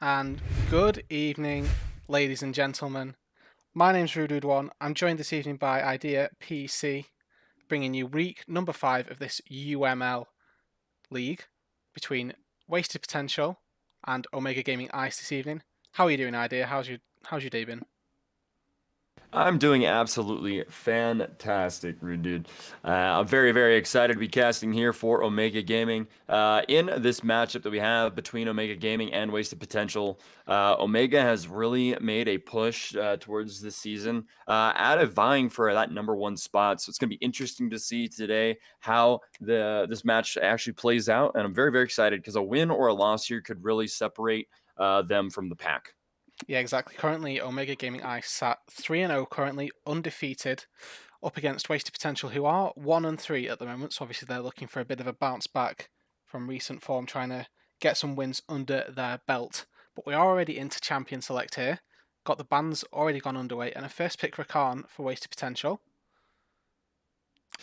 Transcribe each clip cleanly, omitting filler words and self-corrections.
And good evening, ladies and gentlemen. My name's Rude1. I'm joined this evening by Idea PC, bringing you week number 5 of this UML league between Wasted Potential and Omega Gaming Ice this evening. How are you doing, Idea? How's your day been? I'm doing absolutely fantastic, rude dude. I'm very excited to be casting here for Omega Gaming. In this matchup that we have between Omega Gaming and Wasted Potential, Omega has really made a push towards this season, out of vying for that #1 spot. So it's going to be interesting to see today how this match actually plays out, and I'm very excited because a win or a loss here could really separate them from the pack. Yeah, exactly. Currently, Omega Gaming Ice sat 3-0, currently undefeated, up against Wasted Potential, who are 1-3 at the moment. So obviously they're looking for a bit of a bounce back from recent form, trying to get some wins under their belt. But we are already into Champion Select here. Got the bans already gone underway, and a first pick Rakan for Wasted Potential.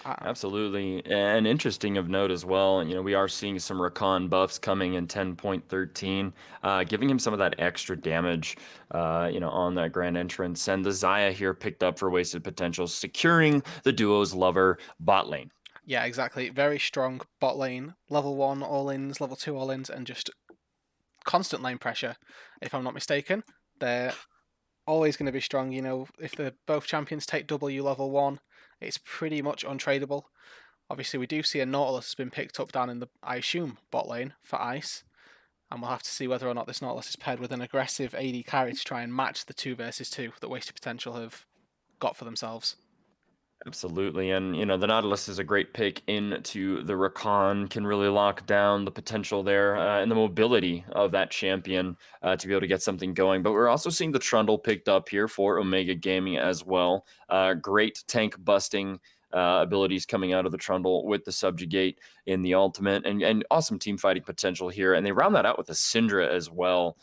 Uh, Absolutely. And interesting of note as well, we are seeing some Rakan buffs coming in 10.13, giving him some of that extra damage, on that grand entrance. And the Zaya here picked up for wasted potential, securing the duo's lover bot lane. yeah, exactly. Very strong bot lane. Level 1 all-ins, level 2 all-ins, and just constant lane pressure, if I'm not mistaken. They're always going to be strong. If the both champions take W level 1, it's pretty much untradeable. Obviously, we do see a Nautilus has been picked up down in the, I assume, bot lane for Ice, and we'll have to see whether or not this Nautilus is paired with an aggressive AD carry to try and match the 2 versus 2 that Wasted Potential have got for themselves. Absolutely. And, the Nautilus is a great pick into the Rakan, can really lock down the potential there and the mobility of that champion to be able to get something going. But we're also seeing the Trundle picked up here for Omega Gaming as well. Great tank busting abilities coming out of the Trundle with the Subjugate in the ultimate, and awesome team fighting potential here. And they round that out with a Syndra as well,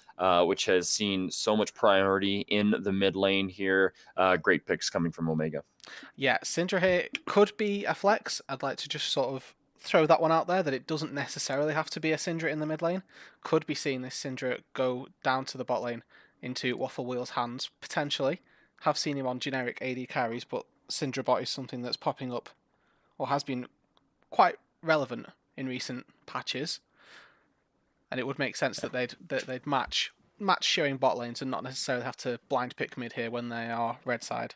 which has seen so much priority in the mid lane here. Great picks coming from Omega. Yeah, Syndra here could be a flex. I'd like to just sort of throw that one out there that it doesn't necessarily have to be a Syndra in the mid lane. Could be seeing this Syndra go down to the bot lane into Waffle Wheel's hands, potentially. Have seen him on generic AD carries, but Syndra bot is something that's popping up or has been quite relevant in recent patches. And it would make sense that they'd match showing bot lanes and not necessarily have to blind pick mid here when they are red side.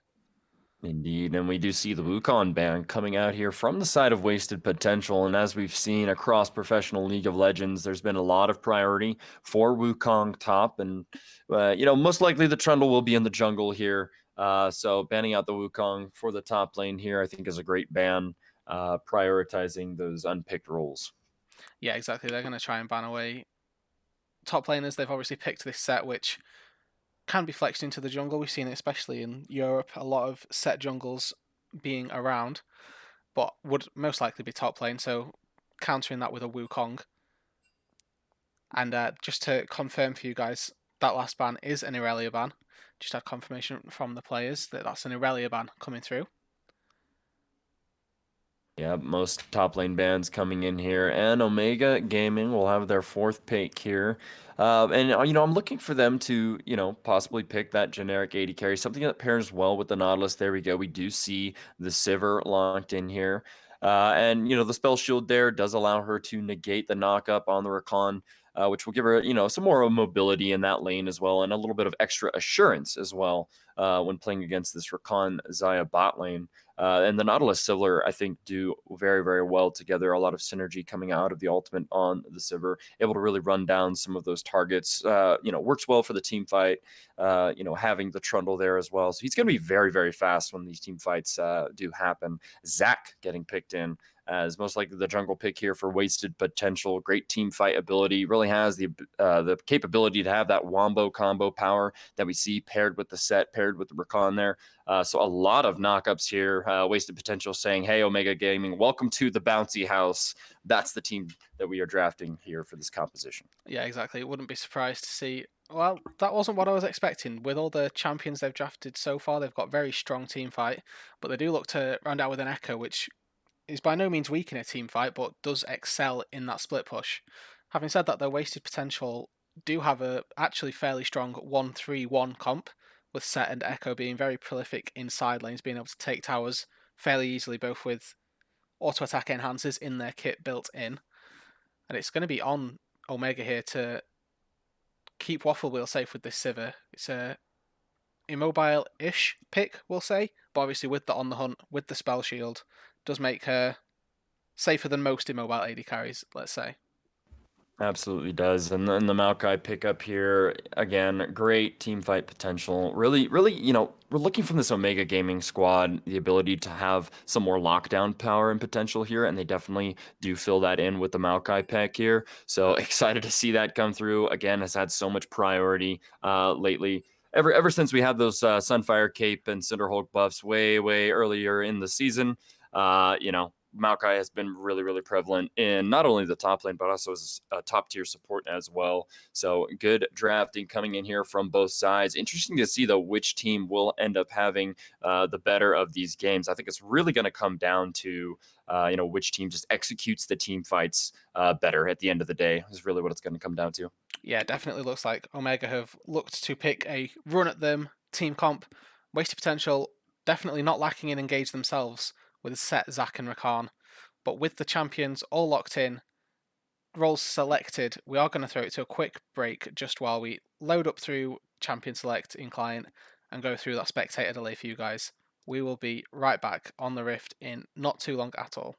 Indeed, and we do see the Wukong ban coming out here from the side of Wasted Potential, and as we've seen across professional League of Legends, there's been a lot of priority for Wukong top, and most likely the Trundle will be in the jungle here. So banning out the Wukong for the top lane here, I think, is a great ban, prioritizing those unpicked roles. Yeah, exactly. They're going to try and ban away top laners. They've obviously picked this set, which can be flexed into the jungle. We've seen it especially in Europe, a lot of set jungles being around, but would most likely be top lane. So countering that with a Wukong. And just to confirm for you guys, that last ban is an Irelia ban. Just had confirmation from the players that that's an Irelia ban coming through. Yeah, most top lane bans coming in here, and Omega Gaming will have their fourth pick here. And I'm looking for them to, possibly pick that generic AD carry, something that pairs well with the Nautilus. There we go. We do see the Sivir locked in here. And the spell shield there does allow her to negate the knockup on the Rakan, which will give her, some more mobility in that lane as well, and a little bit of extra assurance as well when playing against this Rakan Zaya bot lane. And the Nautilus Sivir, I think, do very well together. A lot of synergy coming out of the ultimate on the Sivir, able to really run down some of those targets. Works well for the team fight. Having the Trundle there as well. So he's going to be very fast when these team fights do happen. Zach getting picked in as most likely the jungle pick here for wasted potential. Great team fight ability. Really has the capability to have that wombo combo power that we see paired with the set, paired with the Rakan there. So a lot of knockups here. Wasted potential saying, "Hey, Omega Gaming, welcome to the bouncy house." That's the team that we are drafting here for this composition. Yeah, exactly. It wouldn't be surprised to see. Well, that wasn't what I was expecting. With all the champions they've drafted so far, they've got very strong team fight, but they do look to round out with an Echo, which is by no means weak in a team fight, but does excel in that split push. Having said that, their wasted potential do have a actually fairly strong 1-3-1 comp, with Set and Echo being very prolific in side lanes, being able to take towers fairly easily, both with auto attack enhancers in their kit built in. And it's going to be on Omega here to keep Waffle Wheel safe with this Sivir. It's a immobile-ish pick, we'll say, but obviously with the on the hunt, with the spell shield, does make her safer than most immobile AD carries, let's say. Absolutely does. And then the Maokai pickup here, again, great team fight potential. Really, really, we're looking from this Omega Gaming squad the ability to have some more lockdown power and potential here, and they definitely do fill that in with the Maokai pack here. So excited to see that come through. Again, has had so much priority lately. Ever since we had those Sunfire Cape and Cinderhulk buffs way earlier in the season, Maokai has been really, really prevalent in not only the top lane, but also as a top tier support as well. So good drafting coming in here from both sides. Interesting to see, though, which team will end up having the better of these games. I think it's really going to come down to, which team just executes the team fights better at the end of the day is really what it's going to come down to. Yeah, definitely looks like Omega have looked to pick a run at them team comp. Wasted potential, definitely not lacking in engage themselves with Set, Zac, and Rakan. But with the champions all locked in, roles selected, we are going to throw it to a quick break just while we load up through Champion Select in client and go through that spectator delay for you guys. We will be right back on the Rift in not too long at all.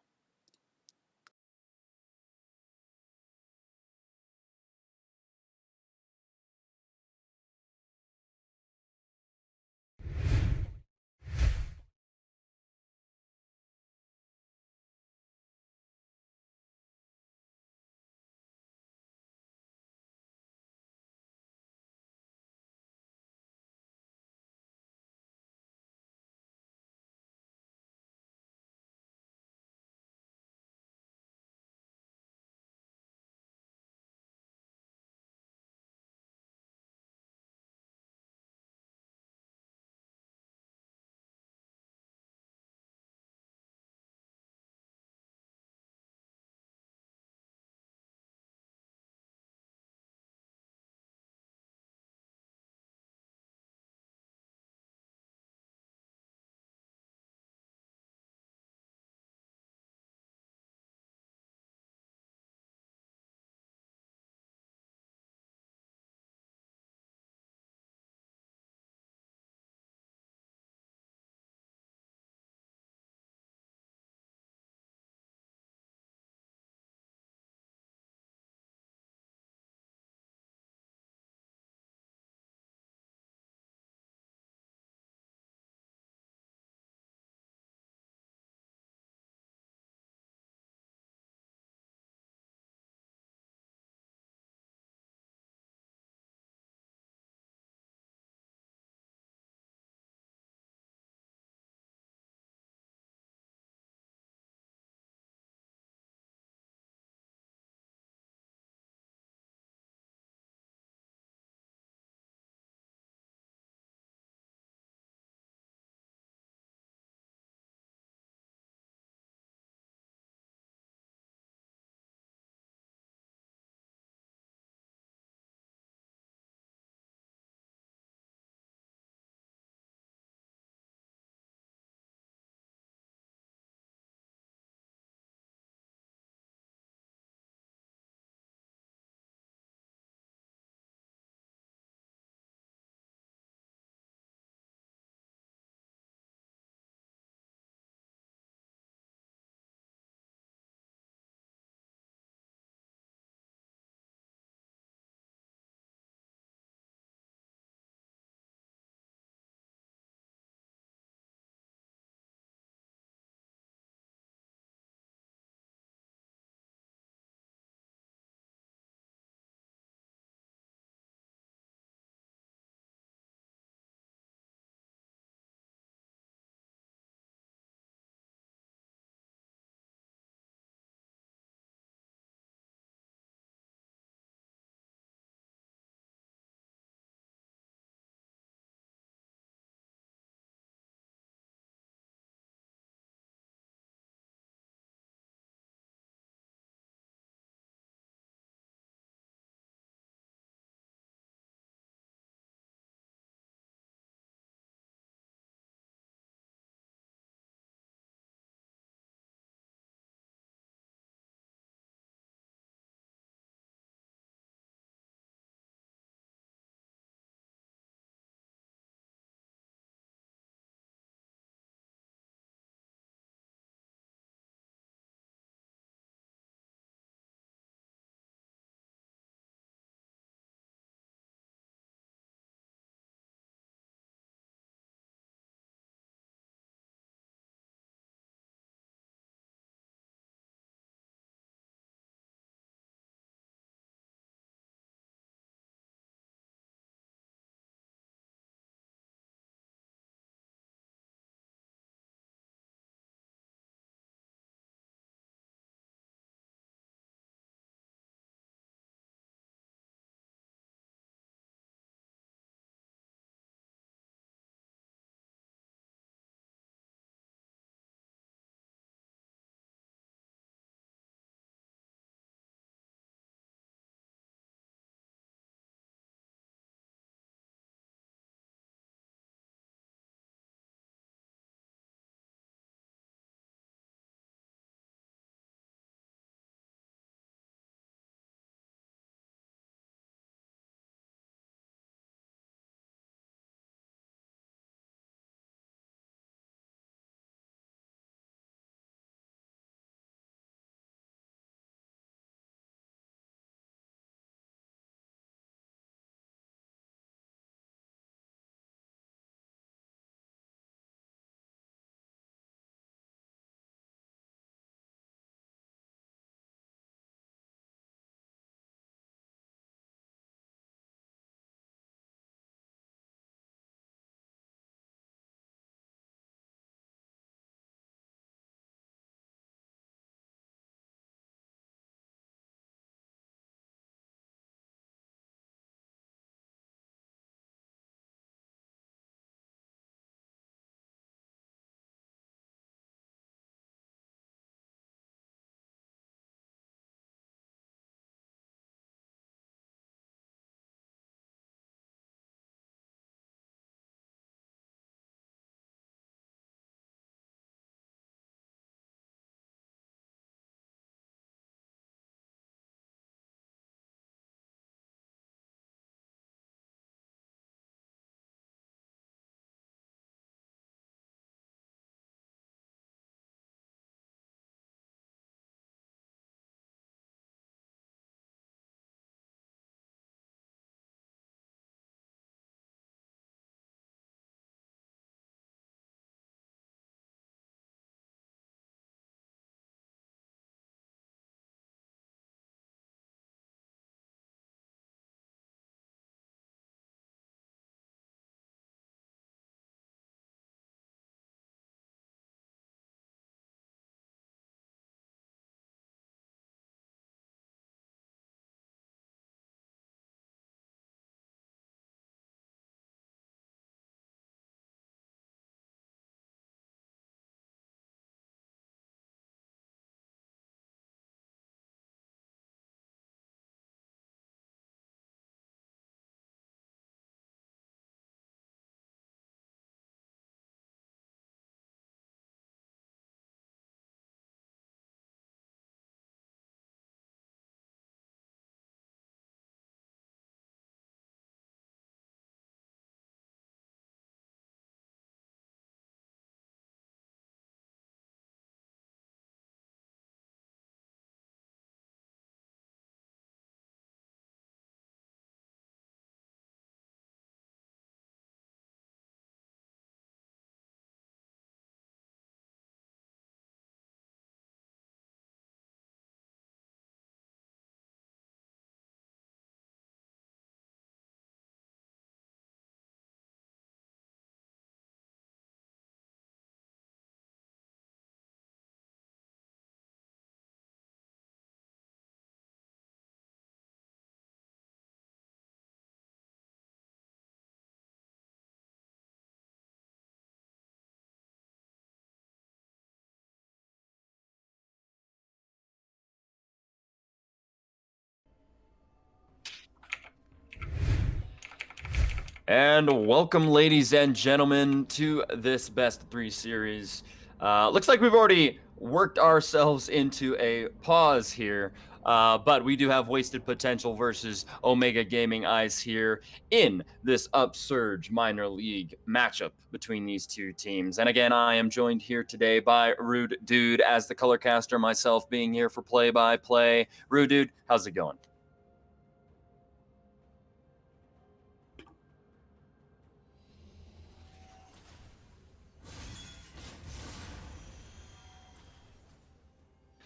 And welcome, ladies and gentlemen, to this best of 3 series. Looks like we've already worked ourselves into a pause here, but we do have Wasted Potential versus Omega Gaming Ice here in this Upsurge minor league matchup between these two teams. And again, I am joined here today by Rude Dude as the color caster, myself being here for play-by-play. Rude Dude, how's it going?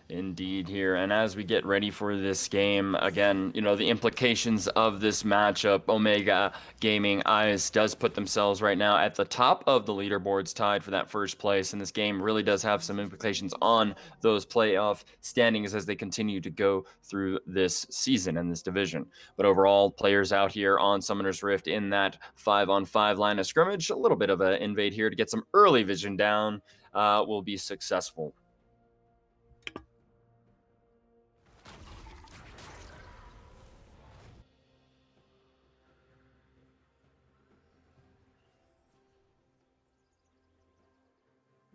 Indeed here. And as we get ready for this game, again, the implications of this matchup, Omega Gaming Eyes does put themselves right now at the top of the leaderboards, tied for that first place. And this game really does have some implications on those playoff standings as they continue to go through this season and this division. But overall, players out here on Summoner's Rift in that 5-on-5 line of scrimmage, a little bit of an invade here to get some early vision down, will be successful.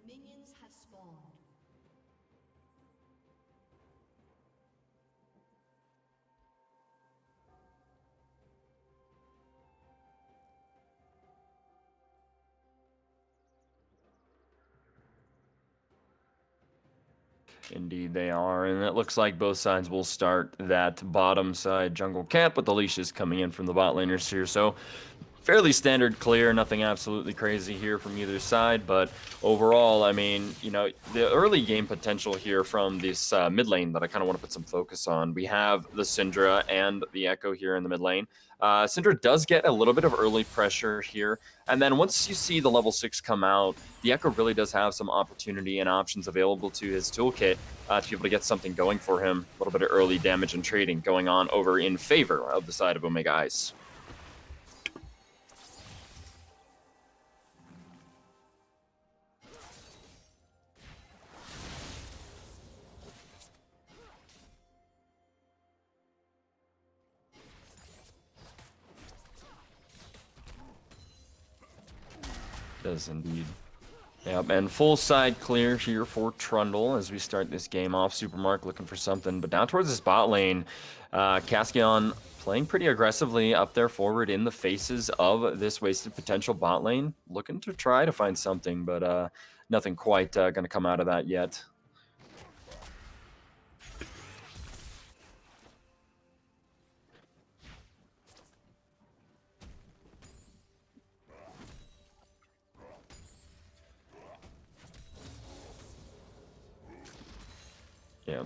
Minions have spawned. Indeed, they are. And it looks like both sides will start that bottom side jungle camp with the leashes coming in from the bot laners here. So fairly standard clear, nothing absolutely crazy here from either side. But overall, I mean, the early game potential here from this mid lane that I kind of want to put some focus on. We have the Syndra and the Echo here in the mid lane. Syndra does get a little bit of early pressure here. And then once you see the level 6 come out, the Echo really does have some opportunity and options available to his toolkit to be able to get something going for him. A little bit of early damage and trading going on over in favor of the side of Omega Ice. Does indeed. Yep, and full side clear here for Trundle as we start this game off. Supermark looking for something, but down towards this bot lane, Casquion playing pretty aggressively up there forward in the faces of this Wasted Potential bot lane, looking to try to find something, but nothing quite going to come out of that yet. Yeah.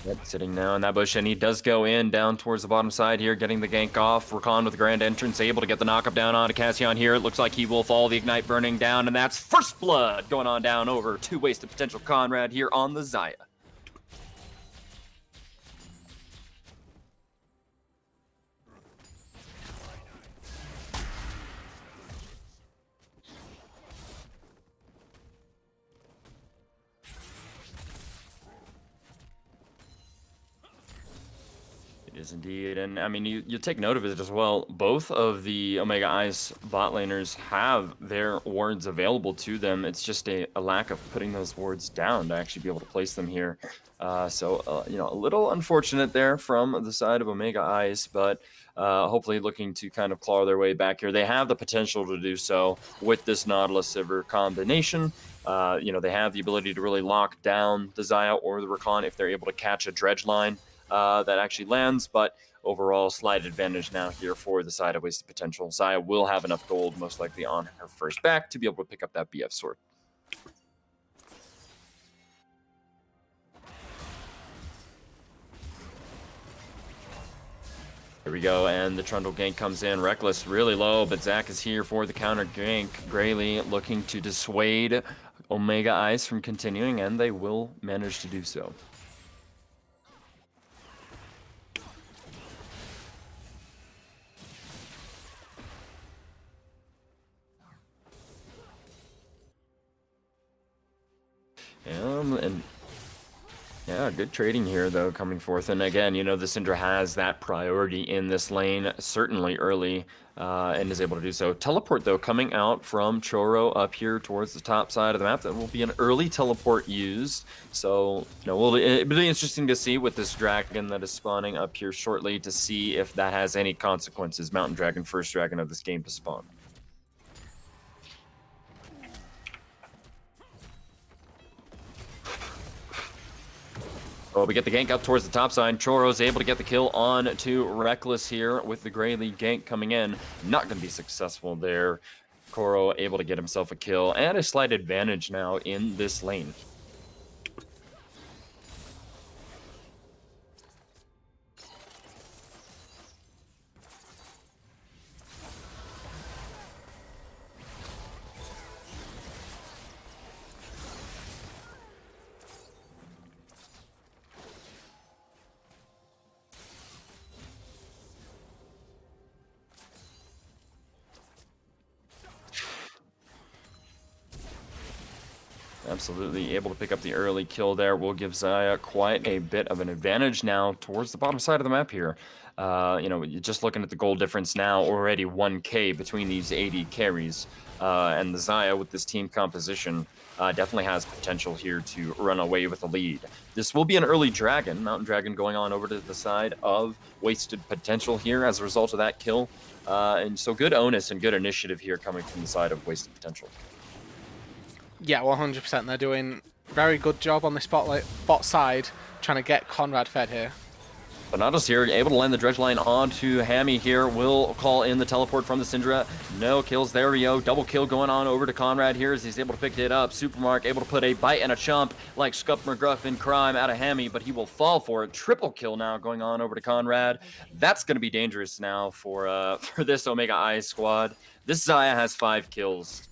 Yep, sitting now in that bush, and he does go in down towards the bottom side here, getting the gank off. Rakan with the grand entrance, able to get the knockup down onto Cassion here. It looks like he will follow the Ignite burning down, and that's First Blood going on down over to Wasted Potential Conrad here on the Xayah. It is indeed, and I mean, you take note of it as well. Both of the Omega Ice bot laners have their wards available to them. It's just a lack of putting those wards down to actually be able to place them here. So, a little unfortunate there from the side of Omega Ice, but hopefully looking to kind of claw their way back here. They have the potential to do so with this Nautilus Sivir combination. They have the ability to really lock down the Xayah or the Rakan if they're able to catch a dredge line that actually lands, but overall slight advantage now here for the side of Wasted Potential. Xayah will have enough gold, most likely on her first back, to be able to pick up that BF sword. Here we go, and the Trundle gank comes in. Reckless really low, but Zach is here for the counter gank. Grayley looking to dissuade Omega Ice from continuing, and they will manage to do so. And Yeah, good trading here, though, coming forth. And again, you know, the Syndra has that priority in this lane, certainly early, and is able to do so. Teleport, though, coming out from Choro up here towards the top side of the map. That will be an early teleport used. So, you know, it'll be interesting to see with this dragon that is spawning up here shortly to see if that has any consequences. Mountain Dragon, first dragon of this game to spawn. Oh, we get the gank up towards the top side. Choro's able to get the kill on to Reckless here with the Greylee gank coming in. Not going to be successful there. Koro able to get himself a kill and a slight advantage now in this lane. Absolutely able to pick up the early kill there. Will give Xayah quite a bit of an advantage now towards the bottom side of the map here. You know, just looking at the goal difference now, already 1K between these 80 carries. And the Xayah with this team composition definitely has potential here to run away with the lead. This will be an early dragon, Mountain Dragon going on over to the side of Wasted Potential here as a result of that kill. And so good onus and good initiative here coming from the side of Wasted Potential. Yeah, 100%. They're doing very good job on this bot side, trying to get Conrad fed here. Bonato's here, able to land the dredge line onto Hammy here. Will call in the teleport from the Syndra. No kills. There we go. Double kill going on over to Conrad here as he's able to pick it up. Supermark able to put a bite and a chomp like Scuff McGruff in crime out of Hammy, but he will fall for it. Triple kill now going on over to Conrad. That's going to be dangerous now for this Omega I squad. This Xayah has 5 kills.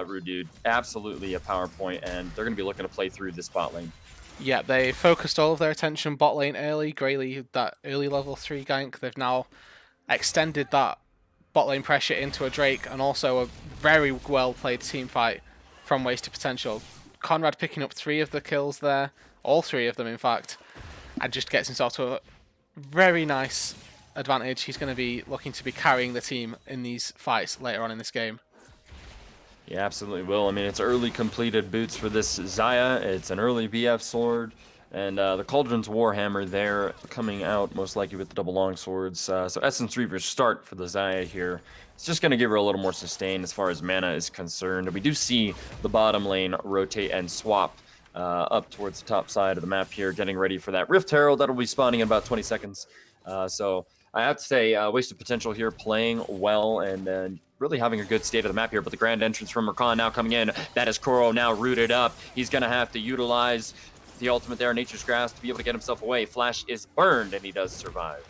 Rude dude, absolutely a power point, and they're going to be looking to play through this bot lane. Yeah, they focused all of their attention bot lane early. Greylee, that early level 3 gank, they've now extended that bot lane pressure into a Drake, and also a very well played team fight from Wasted Potential. Conrad picking up 3 of the kills there, all 3 of them in fact, and just gets himself to a very nice advantage. He's going to be looking to be carrying the team in these fights later on in this game. Yeah, absolutely will. I mean, it's early completed boots for this Xayah. It's an early BF sword. And the Cauldron's Warhammer there coming out most likely with the double long swords. So Essence Reaver's start for the Xayah here. It's just going to give her a little more sustain as far as mana is concerned. We do see the bottom lane rotate and swap up towards the top side of the map here, getting ready for that Rift Herald that'll be spawning in about 20 seconds. So I have to say, Wasted Potential here playing well and really having a good state of the map here, but the grand entrance from Rakan now coming in. That is Koro now rooted up. He's going to have to utilize the ultimate there, Nature's Grasp, to be able to get himself away. Flash is burned, and he does survive.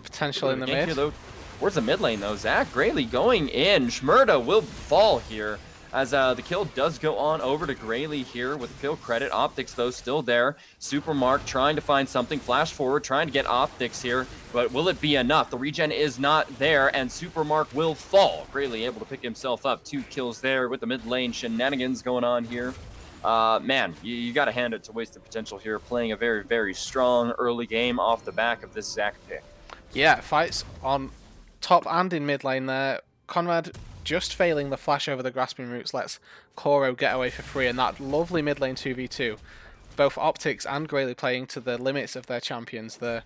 Potential in the mid. Here, though. Where's the mid lane, though? Zach Greylee going in. Shmurda will fall here. As the kill does go on over to Greylee here with the kill credit. Optics, though, still there. Supermark trying to find something. Flash forward, trying to get Optics here. But will it be enough? The regen is not there, and Supermark will fall. Greylee able to pick himself up. 2 kills there with the mid lane shenanigans going on here. Man, you got to hand it to Wasted Potential here. Playing a very, very strong early game off the back of this Zach pick. Yeah, fights on top and in mid lane there. Conrad just failing the flash over the grasping roots lets Koro get away for free, and that lovely mid lane 2v2. Both Optics and Greylee playing to the limits of their champions. The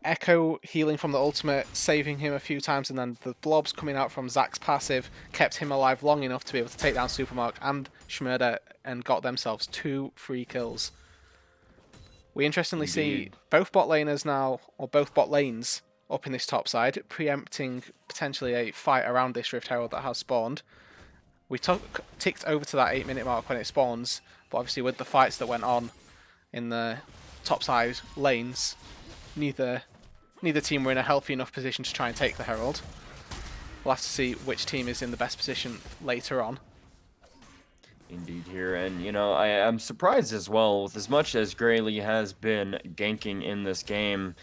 Echo healing from the ultimate, saving him a few times, and then the blobs coming out from Zach's passive kept him alive long enough to be able to take down Supermark and Shmurda and got themselves 2 free kills. We interestingly see both bot laners now, or both bot lanes, up in this top side, preempting potentially a fight around this Rift Herald that has spawned. We ticked over to that 8-minute mark when it spawns, but obviously with the fights that went on in the top side lanes, neither team were in a healthy enough position to try and take the Herald. We'll have to see which team is in the best position later on. Indeed here, and you know, I'm surprised as well with as much as Greylee has been ganking in this game.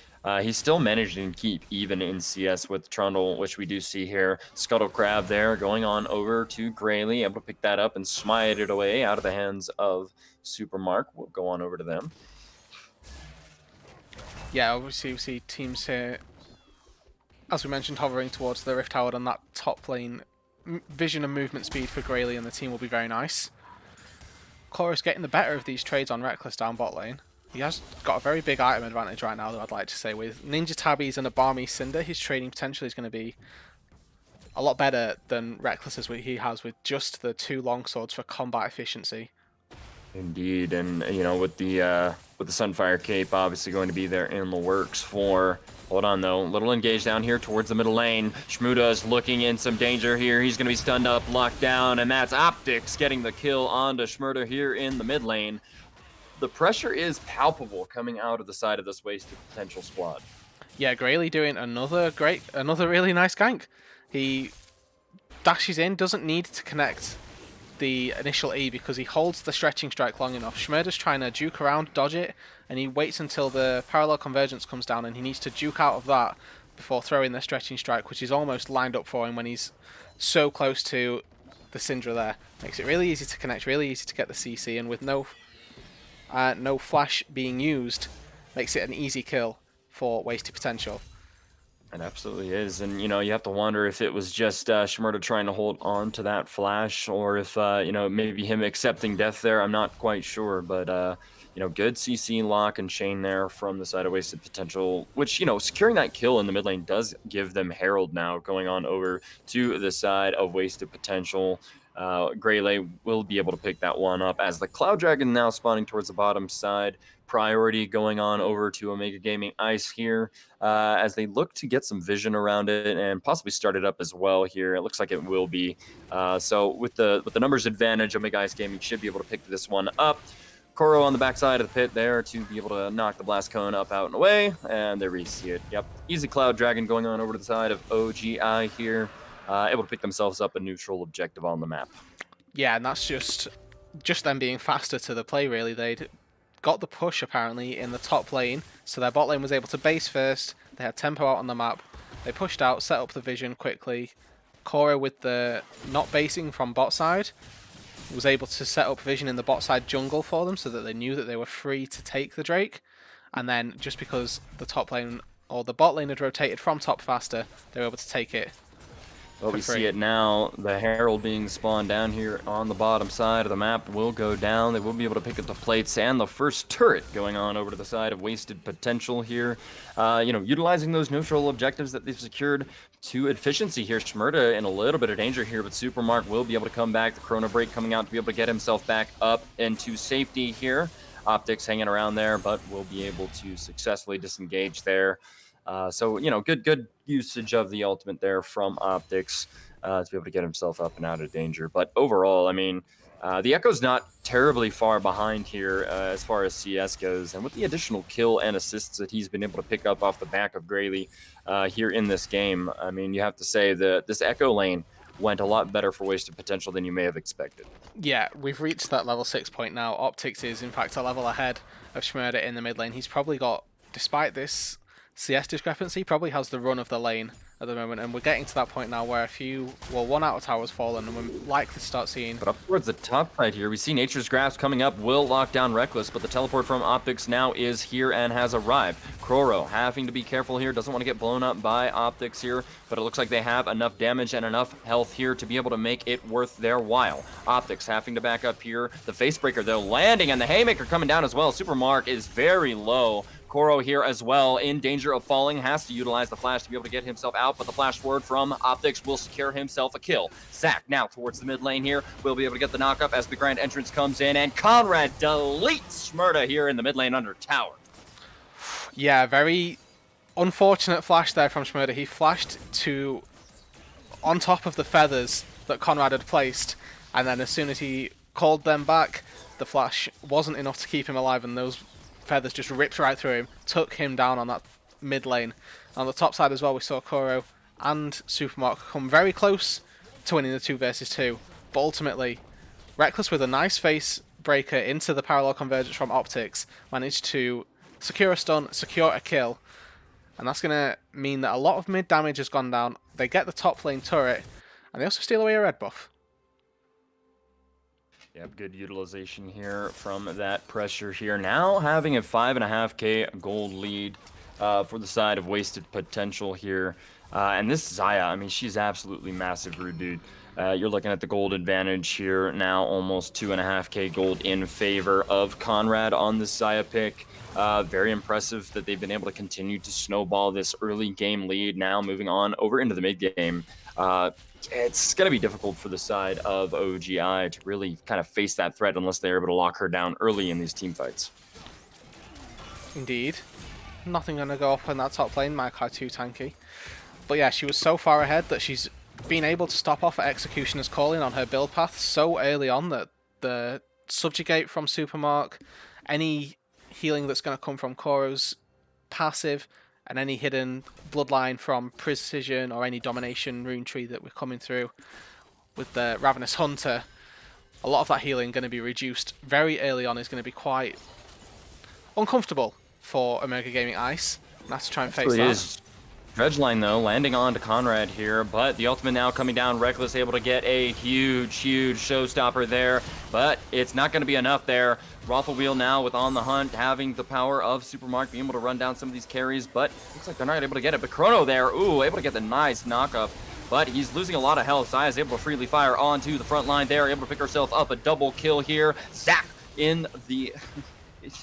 He's still managing to keep even in CS with Trundle, which we do see here. Scuttle Crab there going on over to Grayley, able to pick that up and smite it away out of the hands of Supermark. We'll go on over to them. Yeah, obviously we see teams here, as we mentioned, hovering towards the Rift Tower, and that top lane vision and movement speed for Grayley and the team will be very nice. Chorus getting the better of these trades on Reckless down bot lane. He has got a very big item advantage right now, though, I'd like to say. With Ninja Tabbies and a Barmy Cinder, his trading potential is going to be a lot better than Reckless's he has with just the 2 longswords for combat efficiency. Indeed, and you know, with the Sunfire Cape obviously going to be there in the works for. Hold on though, little engaged down here towards the middle lane. Shmuda is looking in some danger here. He's going to be stunned up, locked down, and that's Optics getting the kill onto Shmuda here in the mid lane. The pressure is palpable coming out of the side of this wasted potential squad. Yeah, Grayley doing another really nice gank. He dashes in, doesn't need to connect the initial E because he holds the stretching strike long enough. Shmurda's trying to juke around, dodge it, and he waits until the parallel convergence comes down, and he needs to juke out of that before throwing the stretching strike, which is almost lined up for him when he's so close to the Syndra there. Makes it really easy to connect, really easy to get the CC, and with no flash being used, makes it an easy kill for wasted potential. It absolutely is, and you know, you have to wonder if it was just Shmurda trying to hold on to that flash, or if you know, maybe him accepting death there. I'm not quite sure, but you know, good CC lock and chain there from the side of wasted potential, which, you know, securing that kill in the mid lane does give them Herald now going on over to the side of wasted potential. Grayley will be able to pick that one up as the Cloud Dragon now spawning towards the bottom side. Priority going on over to Omega Gaming Ice here as they look to get some vision around it and possibly start it up as well here. It looks like it will be. So with the numbers advantage, Omega Ice Gaming should be able to pick this one up. Koro on the backside of the pit there to be able to knock the blast cone up, out, and away. And there we see it. Yep. Easy Cloud Dragon going on over to the side of OGI here. Able to pick themselves up a neutral objective on the map. Yeah, and that's just them being faster to the play, really. They'd got the push, apparently, in the top lane, so their bot lane was able to base first. They had tempo out on the map. They pushed out, set up the vision quickly. Koro, with the not basing from bot side, was able to set up vision in the bot side jungle for them so that they knew that they were free to take the Drake. And then, just because the top lane, or the bot lane had rotated from top faster, they were able to take it. Well, we see it now. The Herald being spawned down here on the bottom side of the map will go down. They will be able to pick up the plates and the first turret going on over to the side of wasted potential here. You know, utilizing those neutral objectives that they've secured to efficiency here. Shmurda in a little bit of danger here, but Supermark will be able to come back. The Chrono Break coming out to be able to get himself back up into safety here. Optics hanging around there, but will be able to successfully disengage there. So, you know, good usage of the ultimate there from Optics to be able to get himself up and out of danger. But overall, I mean, the Echo's not terribly far behind here as far as CS goes. And with the additional kill and assists that he's been able to pick up off the back of Grayley here in this game, I mean, you have to say that this Echo lane went a lot better for wasted potential than you may have expected. Yeah, we've reached that level 6 point now. Optics is, in fact, a level ahead of Shmurda in the mid lane. He's probably got, despite this CS discrepancy, probably has the run of the lane at the moment, and we're getting to that point now where one outer tower's fallen, and we're likely to start seeing. But up towards the top side here, we see Nature's Grasp coming up, will lock down Reckless, but the teleport from Optics now is here and has arrived. Kroro having to be careful here, doesn't want to get blown up by Optics here, but it looks like they have enough damage and enough health here to be able to make it worth their while. Optics having to back up here. The Facebreaker, though, landing, and the Haymaker coming down as well. Supermark is very low. Koro here as well, in danger of falling, has to utilize the flash to be able to get himself out, but the flash forward from Optics will secure himself a kill. Zac now towards the mid lane here, will be able to get the knock up as the Grand Entrance comes in, and Conrad deletes Shmurda here in the mid lane under tower. Yeah, very unfortunate flash there from Shmurda. He flashed to on top of the feathers that Conrad had placed, and then as soon as he called them back, the flash wasn't enough to keep him alive, and those feathers just ripped right through him, took him down on that mid lane. On the top side as well, we saw Koro and Supermark come very close to winning the 2 versus 2, but ultimately, Reckless with a nice face breaker into the parallel convergence from Optics managed to secure a stun, secure a kill, And that's going to mean that a lot of mid damage has gone down. They get the top lane turret, and they also steal away a red buff. Yep, good utilization here from that pressure here. Now having a 5.5k gold lead for the side of Wasted Potential here. And this Zaya, I mean, she's absolutely massive, rude dude. You're looking at the gold advantage here now, almost 2.5k gold in favor of Conrad on this Zaya pick. Very impressive that they've been able to continue to snowball this early game lead, now moving on over into the mid game. It's going to be difficult for the side of OGI to really kind of face that threat unless they're able to lock her down early in these team fights. Indeed. Nothing going to go up in that top lane, Maokai too tanky. But yeah, she was so far ahead that she's been able to stop off at Executioner's Calling on her build path so early on that the Subjugate from Supermark, any healing that's going to come from Koro's passive, and any hidden bloodline from Precision or any domination rune tree that we're coming through with the Ravenous Hunter, a lot of that healing going to be reduced very early on, is going to be quite uncomfortable for Omega Gaming Ice. And that's to try and face that. Is. Dredgeline, though, landing on to Conrad here, but the ultimate now coming down. Reckless able to get a huge showstopper there, but it's not going to be enough there. Wheel now with On the Hunt, having the power of Supermark, being able to run down some of these carries, but looks like they're not able to get it. But Chrono there, ooh, able to get the nice knock-up, but he's losing a lot of health. Saya is able to freely fire onto the front line there, able to pick herself up a double kill here. Zach in the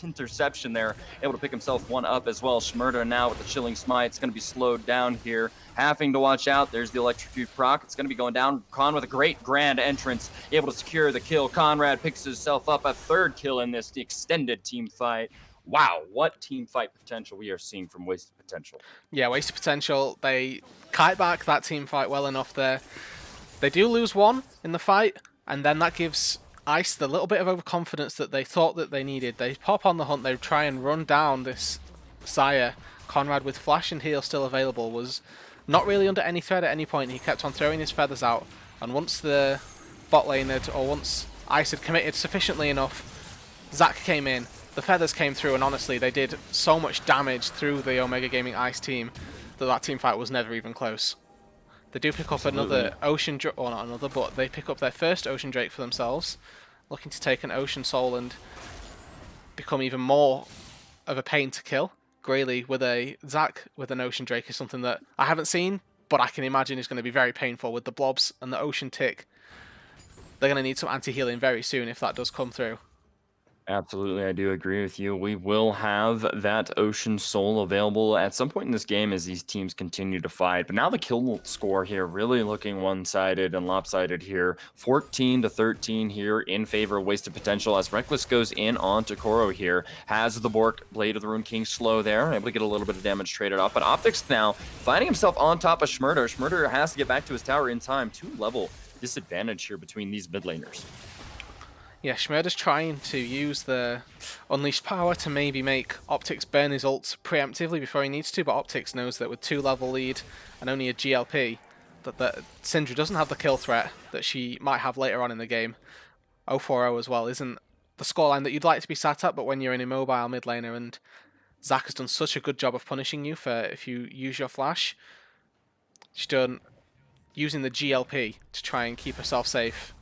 interception there, able to pick himself one up as well. Schmurder now with the Chilling Smite. It's going to be slowed down here. Having to watch out. There's the Electrocute proc. It's going to be going down. Con with a great grand entrance, able to secure the kill. Conrad picks himself up a third kill in this extended team fight. Wow, what team fight potential we are seeing from Wasted Potential. Yeah, Wasted Potential, they kite back that team fight well enough there. They do lose one in the fight, and then that gives Ice the little bit of overconfidence that they thought that they needed. They pop on the hunt, they try and run down this Sire. Conrad, with flash and heal still available, was not really under any threat at any point. He kept on throwing his feathers out, and once the bot lane had, or once Ice had committed sufficiently enough, Zac came in, the feathers came through, and honestly they did so much damage through the Omega Gaming Ice team that team fight was never even close. They do pick up another Ocean Drake, or not another, but they pick up their first Ocean Drake for themselves, looking to take an Ocean Soul and become even more of a pain to kill. Grayley with a Zac with an Ocean Drake is something that I haven't seen, but I can imagine is going to be very painful with the blobs and the Ocean Tick. They're going to need some anti-healing very soon if that does come through. Absolutely, I do agree with you. We will have that Ocean Soul available at some point in this game as these teams continue to fight. But now the kill score here really looking one-sided and lopsided here. 14-13 here in favor of Wasted Potential as Reckless goes in onto Koro here. Has the Bork, Blade of the Rune King slow there, able to get a little bit of damage traded off. But Optics now finding himself on top of Schmurder. Schmurder has to get back to his tower in time. 2-level disadvantage here between these mid laners. Yeah, Schmurder's trying to use the Unleashed Power to maybe make Optics burn his ult preemptively before he needs to, but Optics knows that with 2-level lead and only a GLP, that Syndra doesn't have the kill threat that she might have later on in the game. 0-4-0 as well isn't the scoreline that you'd like to be sat at, but when you're an immobile mid laner, and Zac has done such a good job of punishing you for if you use your flash, she's done using the GLP to try and keep herself safe,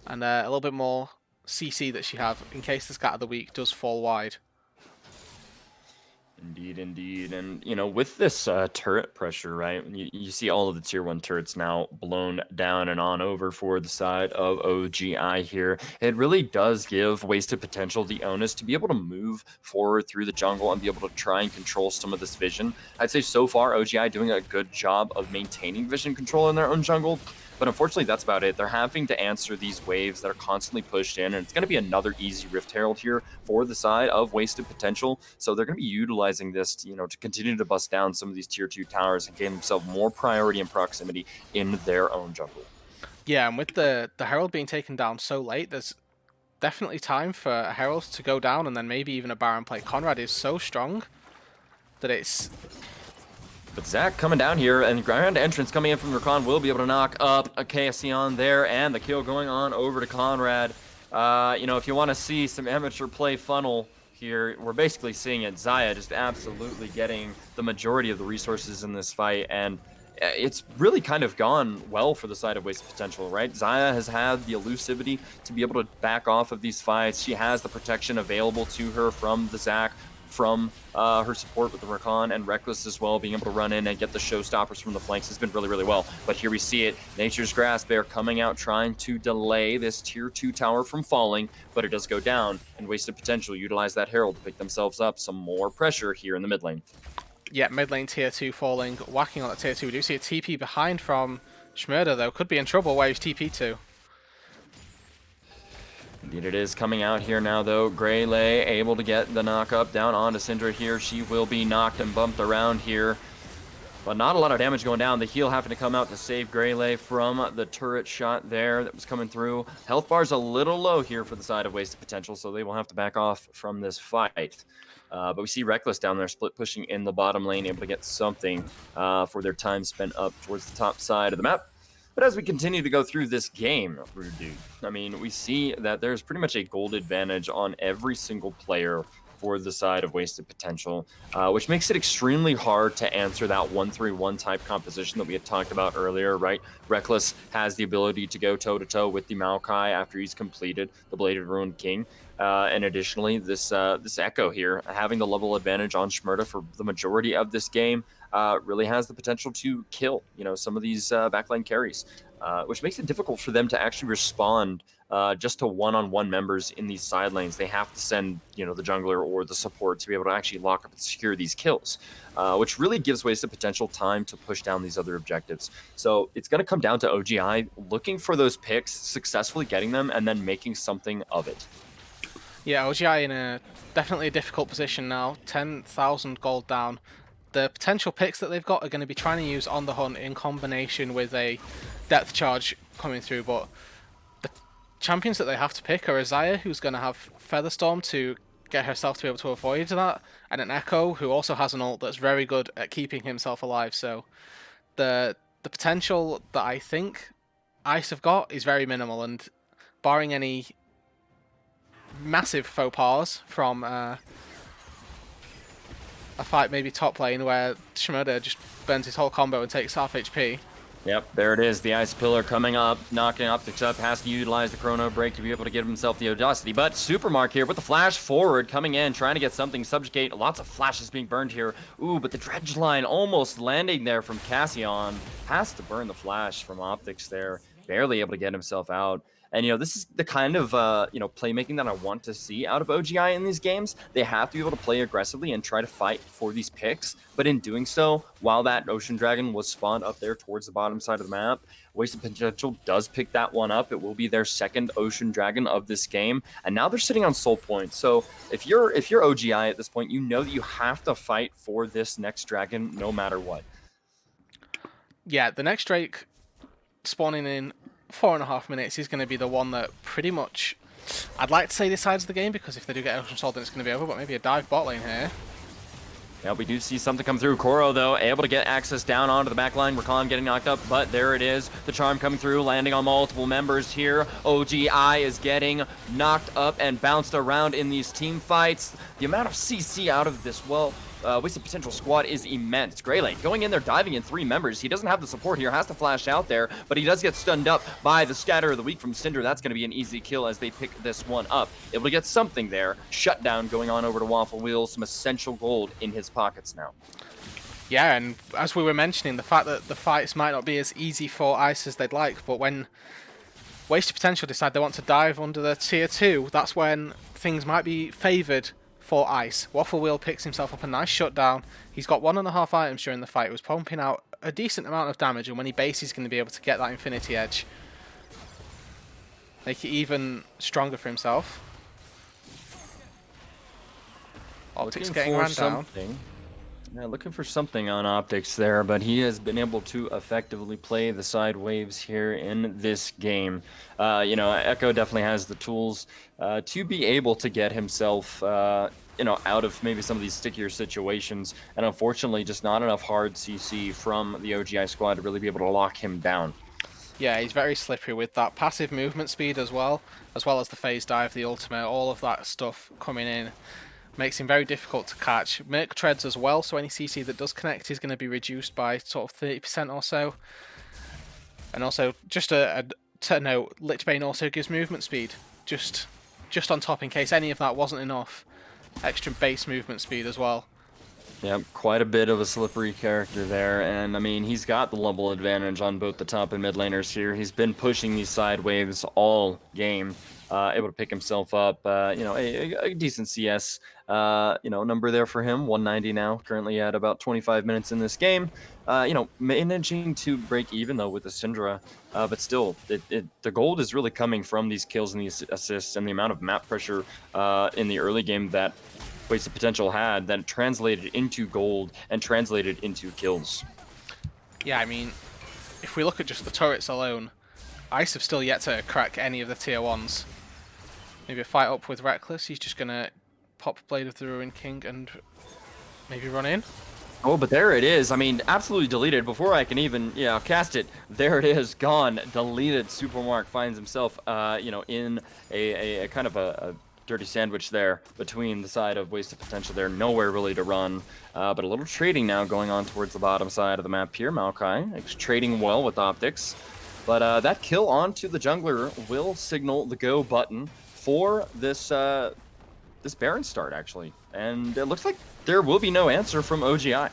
and a little bit more CC that she have in case the Scat of the Week does fall wide. Indeed, indeed. And, you know, with this turret pressure, right, you see all of the tier 1 turrets now blown down and on over for the side of OGI here. It really does give Wasted Potential the onus to be able to move forward through the jungle and be able to try and control some of this vision. I'd say so far, OGI doing a good job of maintaining vision control in their own jungle. But unfortunately, that's about it. They're having to answer these waves that are constantly pushed in, and it's going to be another easy Rift Herald here for the side of Wasted Potential. So they're going to be utilizing this, you know, to continue to bust down some of these tier 2 towers and gain themselves more priority and proximity in their own jungle. Yeah, and with the Herald being taken down so late, there's definitely time for a Herald to go down and then maybe even a Baron play. Conrad is so strong that it's... But Zac coming down here, and grand entrance coming in from Rakan will be able to knock up a KSC on there, and the kill going on over to Conrad. You know, if you want to see some amateur play funnel here. We're basically seeing it. Xayah just absolutely getting the majority of the resources in this fight, and it's really kind of gone well for the side of Wasted Potential, right? Xayah has had the elusivity to be able to back off of these fights. She has the protection available to her from the Zac, from her support with the Rakan, and Reckless as well, being able to run in and get the showstoppers from the flanks has been really, really well. But here we see it. Nature's Grasp, they're coming out trying to delay this tier 2 tower from falling, but it does go down, and Wasted Potential utilize that Herald to pick themselves up some more pressure here in the mid lane. Yeah, mid lane tier 2 falling, whacking on that tier 2. We do see a TP behind from Schmurder, though. Could be in trouble where he's TP to. Indeed it is. Coming out here now, though. Greylay able to get the knock up down onto Syndra here. She will be knocked and bumped around here, but not a lot of damage going down. The heal having to come out to save Greylay from the turret shot there that was coming through. Health bar's a little low here for the side of Wasted Potential, so they will have to back off from this fight. But we see Reckless down there split pushing in the bottom lane, able to get something for their time spent up towards the top side of the map. But as we continue to go through this game, Rude Dude, I mean, we see that there's pretty much a gold advantage on every single player for the side of Wasted Potential, which makes it extremely hard to answer that 1-3-1 type composition that we had talked about earlier, right? Reckless has the ability to go toe-to-toe with the Maokai after he's completed the Bladed Ruined King. And additionally, this Echo here, having the level advantage on Schmurda for the majority of this game, really has the potential to kill, some of these backline carries, which makes it difficult for them to actually respond just to one-on-one members in these side lanes. They have to send, the jungler or the support to be able to actually lock up and secure these kills, which really gives Wasted Potential time to push down these other objectives. So it's going to come down to OGI looking for those picks, successfully getting them, and then making something of it. Yeah, OGI in definitely a difficult position now. 10,000 gold down. The potential picks that they've got are going to be trying to use On the Hunt in combination with a depth charge coming through, but the champions that they have to pick are a Xayah, who's going to have Featherstorm to get herself to be able to avoid that, and an Echo, who also has an ult that's very good at keeping himself alive. So the potential that I think Ice have got is very minimal, and barring any massive faux pas from a fight maybe top lane where Shimoda just burns his whole combo and takes half HP. Yep, there it is. The Ice Pillar coming up, knocking optics up, has to utilize the Chrono Break to be able to give himself the Audacity. But Supermark here with the flash forward, coming in, trying to get something, subjugate. Lots of flashes being burned here. Ooh, but the Dredge line almost landing there from Cassion. Has to burn the flash from optics there. Barely able to get himself out. And, this is the kind of, playmaking that I want to see out of OGI in these games. They have to be able to play aggressively and try to fight for these picks. But in doing so, while that Ocean Dragon was spawned up there towards the bottom side of the map, Wasted Potential does pick that one up. It will be their second Ocean Dragon of this game. And now they're sitting on soul points. So if you're OGI at this point, you know that you have to fight for this next dragon no matter what. Yeah, the next Drake spawning in 4.5 minutes is going to be the one that pretty much, I'd like to say decides the game, because if they do get Ocean Soul then it's going to be over, but maybe a dive bot lane here. Yeah, we do see something come through. Koro, though, able to get access down onto the back line. Rakan getting knocked up, but there it is. The charm coming through, landing on multiple members here. OGI is getting knocked up and bounced around in these team fights. The amount of CC out of this, Wasted Potential squad is immense. Greylay going in there, diving in 3 members. He doesn't have the support here, has to flash out there, but he does get stunned up by the Scatter of the Week from Cinder. That's going to be an easy kill as they pick this one up. Able to get something there. Shutdown going on over to Waffle Wheel. Some essential gold in his pockets now. Yeah, and as we were mentioning, the fact that the fights might not be as easy for Ice as they'd like, but when Wasted Potential decide they want to dive under the tier 2, that's when things might be favoured for Ice. Waffle Wheel picks himself up a nice shutdown. He's got 1.5 items during the fight. He was pumping out a decent amount of damage, and when he bases, he's going to be able to get that Infinity Edge. Make it even stronger for himself. Optics getting ran down. Yeah, looking for something on Optics there, but he has been able to effectively play the side waves here in this game. Echo definitely has the tools to be able to get himself, out of maybe some of these stickier situations, and unfortunately just not enough hard CC from the OGI squad to really be able to lock him down. Yeah, he's very slippery with that passive movement speed as well as the phase dive, the ultimate, all of that stuff coming in. makes him very difficult to catch. Merc treads as well, so any CC that does connect is going to be reduced by sort of 30% or so. And also, just to note, Lichbane also gives movement speed, just on top in case any of that wasn't enough. Extra base movement speed as well. Yep, quite a bit of a slippery character there, and I mean, he's got the level advantage on both the top and mid laners here. He's been pushing these side waves all game, able to pick himself up, you know, a decent CS, you know, number there for him, 190 now, currently at about 25 minutes in this game. You know, managing to break even though with the Syndra, but still, the gold is really coming from these kills and these assists and the amount of map pressure in the early game that Wasted Potential had, that translated into gold and translated into kills. Yeah, I mean, if we look at just the turrets alone, Ice have still yet to crack any of the tier 1s. Maybe a fight up with Reckless, he's just going to pop Blade of the Ruined King and maybe run in. Oh, but there it is. I mean, absolutely deleted before I can even, cast it. There it is, gone, deleted. Supermark finds himself, you know, in a kind of a dirty sandwich there between the side of Wasted Potential there. Nowhere really to run, but a little trading now going on towards the bottom side of the map here. Maokai is trading well with Optics, but that kill onto the jungler will signal the go button for this this Baron start, actually. And it looks like there will be no answer from OGI.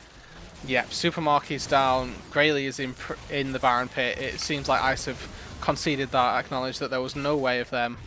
Yeah, Supermark is down, Grayley is in the Baron pit. It seems like Ice have conceded that, acknowledged that there was no way of them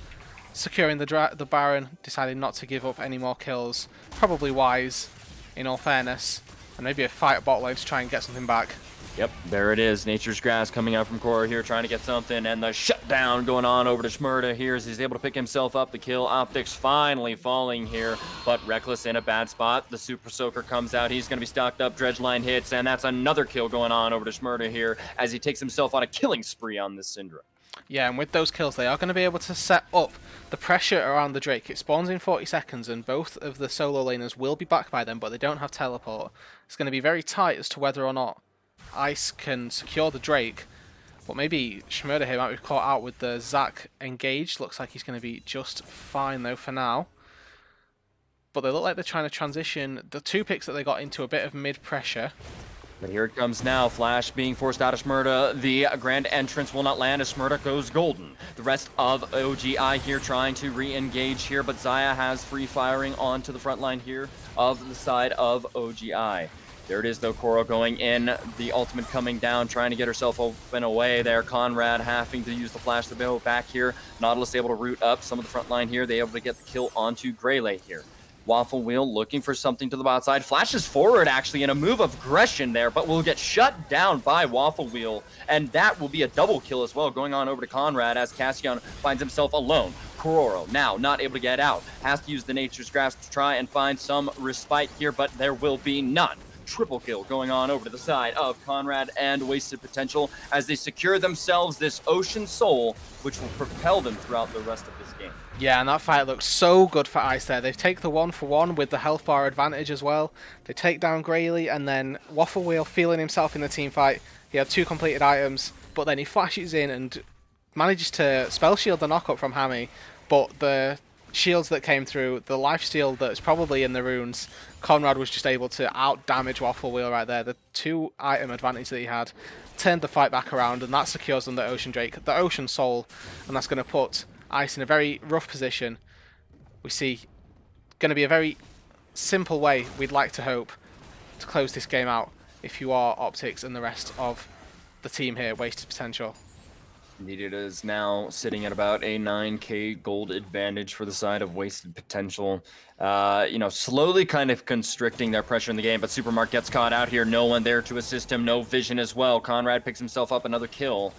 securing the Baron, decided not to give up any more kills. Probably wise, in all fairness. And maybe a fight at bot lane to try and get something back. Yep, there it is. Nature's Grass coming out from Korra here, trying to get something, and the shutdown going on over to Shmurda here as he's able to pick himself up the kill. Optics finally falling here, but Reckless in a bad spot. The Super Soaker comes out. He's going to be stocked up. Dredgeline hits, and that's another kill going on over to Shmurda here as he takes himself on a killing spree on this Syndra. Yeah, and with those kills, they are going to be able to set up the pressure around the Drake. It spawns in 40 seconds, and both of the solo laners will be back by then, but they don't have teleport. It's going to be very tight as to whether or not Ice can secure the Drake, but maybe Shmurda here might be caught out with the Zac engaged. Looks like he's going to be just fine though for now. But they look like they're trying to transition the two picks that they got into a bit of mid pressure. But here it comes now. Flash being forced out of Shmurda. The grand entrance will not land as Shmurda goes golden. The rest of OGI here trying to re-engage here, but Xayah has free firing onto the front line here of the side of OGI. There it is though, Korra going in, the ultimate coming down, trying to get herself open away there. Conrad having to use the flash to go back here. Nautilus able to root up some of the front line here. They able to get the kill onto Greyley here. Waffle Wheel looking for something to the bot side. Flashes forward actually in a move of aggression there, but will get shut down by Waffle Wheel. And that will be a double kill as well going on over to Conrad as Cassian finds himself alone. Kororo now not able to get out. Has to use the Nature's Grasp to try and find some respite here, but there will be none. Triple kill going on over to the side of Conrad and Wasted Potential as they secure themselves this Ocean Soul, which will propel them throughout the rest of this game. Yeah, and that fight looks so good for Ice there. They take the 1-for-1 with the health bar advantage as well. They take down Grayley, and then Waffle Wheel feeling himself in the team fight. He had 2 completed items, but then he flashes in and manages to spell shield the knockup from Hammy, but the shields that came through, the lifesteal that's probably in the runes, Conrad was just able to out-damage Waffle Wheel right there. The 2-item advantage that he had turned the fight back around, and that secures them the Ocean Drake, the Ocean Soul, and that's going to put Ice in a very rough position. We see going to be a very simple way, we'd like to hope, to close this game out if you are Optics and the rest of the team here, Wasted Potential. Indeed, it is now sitting at about a 9k gold advantage for the side of Wasted Potential. You know, slowly kind of constricting their pressure in the game, but Supermark gets caught out here. No one there to assist him, no vision as well. Conrad picks himself up another kill.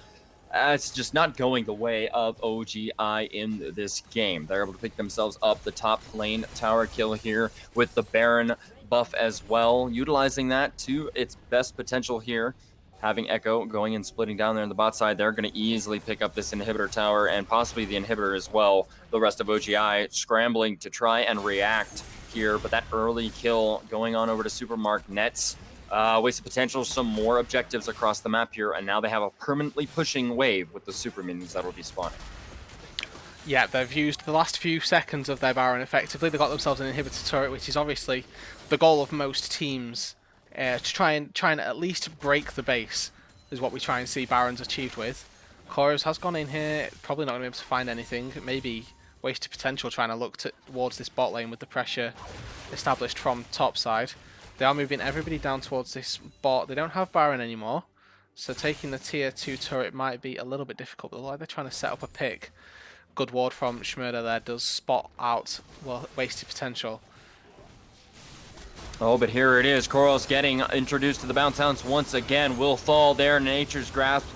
It's just not going the way of OGI in this game. They're able to pick themselves up the top lane tower kill here with the Baron buff as well, utilizing that to its best potential here. Having Echo going and splitting down there on the bot side, they're going to easily pick up this inhibitor tower and possibly the inhibitor as well. The rest of OGI scrambling to try and react here, but that early kill going on over to Supermark nets Wasted Potential, some more objectives across the map here, and now they have a permanently pushing wave with the super minions that will be spawning. Yeah, they've used the last few seconds of their Baron effectively. They got themselves an inhibitor turret, which is obviously the goal of most teams, to try and at least break the base, is what we try and see Barons achieved with. Koros has gone in here, probably not going to be able to find anything. Maybe wasted potential trying to look towards this bot lane with the pressure established from top side. They are moving everybody down towards this bot. They don't have Baron anymore, so taking the tier 2 turret might be a little bit difficult. But like they're trying to set up a pick. Good ward from Schmurda there does spot out, well, wasted potential. Oh, but here it is. Koros getting introduced to the bounce hounds once again. Will fall there. Nature's Grasp.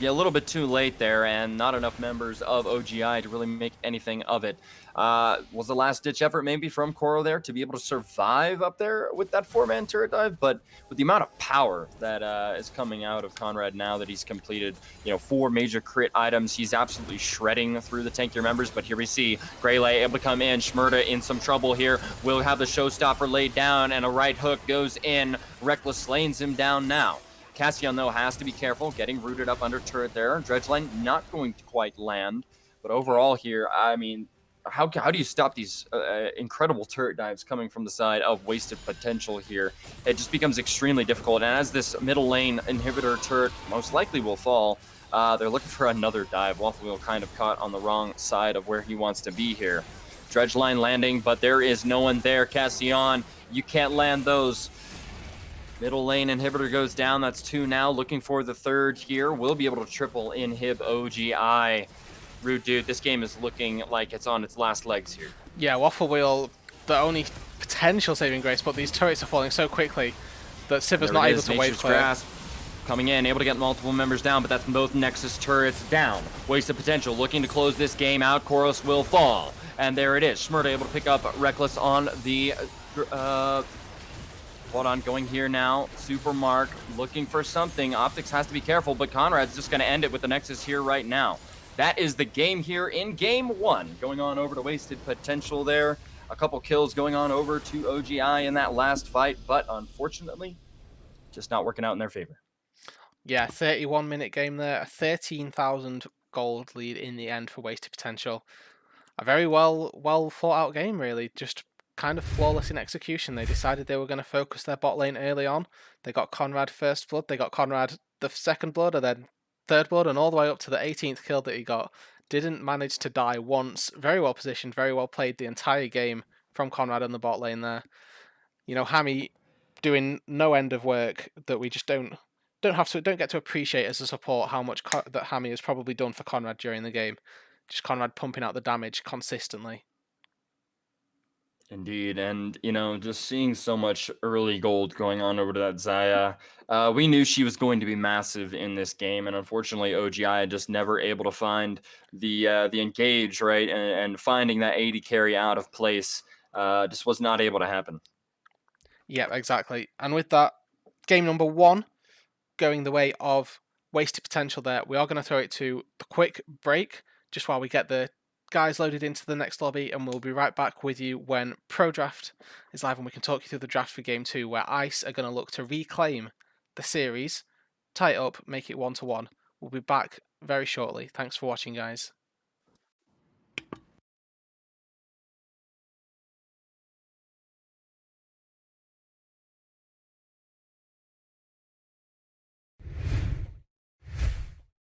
A little bit too late there, and not enough members of OGI to really make anything of it. Was a last-ditch effort maybe from Koro there to be able to survive up there with that 4-man turret dive, but with the amount of power that is coming out of Conrad now that he's completed, 4 major crit items, he's absolutely shredding through the tankier members. But here we see Greylay able to come in. Schmurda in some trouble here. Will have the showstopper laid down, and a right hook goes in. Reckless slains him down now. Cassian, though, has to be careful, getting rooted up under turret there. Dredgeline not going to quite land. But overall here, I mean, how do you stop these incredible turret dives coming from the side of wasted potential here? It just becomes extremely difficult. And as this middle lane inhibitor turret most likely will fall, they're looking for another dive. Waffle Wheel kind of caught on the wrong side of where he wants to be here. Dredgeline landing, but there is no one there. Cassian, you can't land those. Middle lane inhibitor goes down. That's 2 now. Looking for the 3rd here. We'll be able to triple inhib OGI. Rude dude, this game is looking like it's on its last legs here. Yeah, Waffle Wheel, the only potential saving grace, but these turrets are falling so quickly that Siv's not able to wave clear. Grasp coming in, able to get multiple members down, but that's both Nexus turrets down. Wasted potential, looking to close this game out. Koros will fall. And there it is. Schmurda able to pick up Reckless on the... Hold on, going here now. Supermark looking for something. Optics has to be careful, but Conrad's just going to end it with the Nexus here right now. That is the game here in game 1. Going on over to wasted potential there. A couple kills going on over to OGI in that last fight, but unfortunately, just not working out in their favor. Yeah, 31-minute game there. A 13,000 gold lead in the end for wasted potential. A very well thought out game, really. Just kind of flawless in execution. They decided they were going to focus their bot lane early on. They got Conrad first blood, they got Conrad the second blood, and then third blood, and all the way up to the 18th kill that he got. Didn't manage to die once. Very well positioned, very well played the entire game from Conrad in the bot lane there. Hammy doing no end of work that we just don't get to appreciate as a support how much that Hammy has probably done for Conrad during the game. Just Conrad pumping out the damage consistently. Indeed, and just seeing so much early gold going on over to that Xayah, we knew she was going to be massive in this game, and unfortunately, OGI just never able to find the engage right, and finding that 80 carry out of place just was not able to happen. Yeah, exactly. And with that, game number 1 going the way of wasted potential there. We are going to throw it to the quick break just while we get the guys loaded into the next lobby, and we'll be right back with you when Pro Draft is live and we can talk you through the draft for game 2, where ICE are going to look to reclaim the series, tie it up, make it 1-1. We'll be back very shortly. Thanks for watching, guys.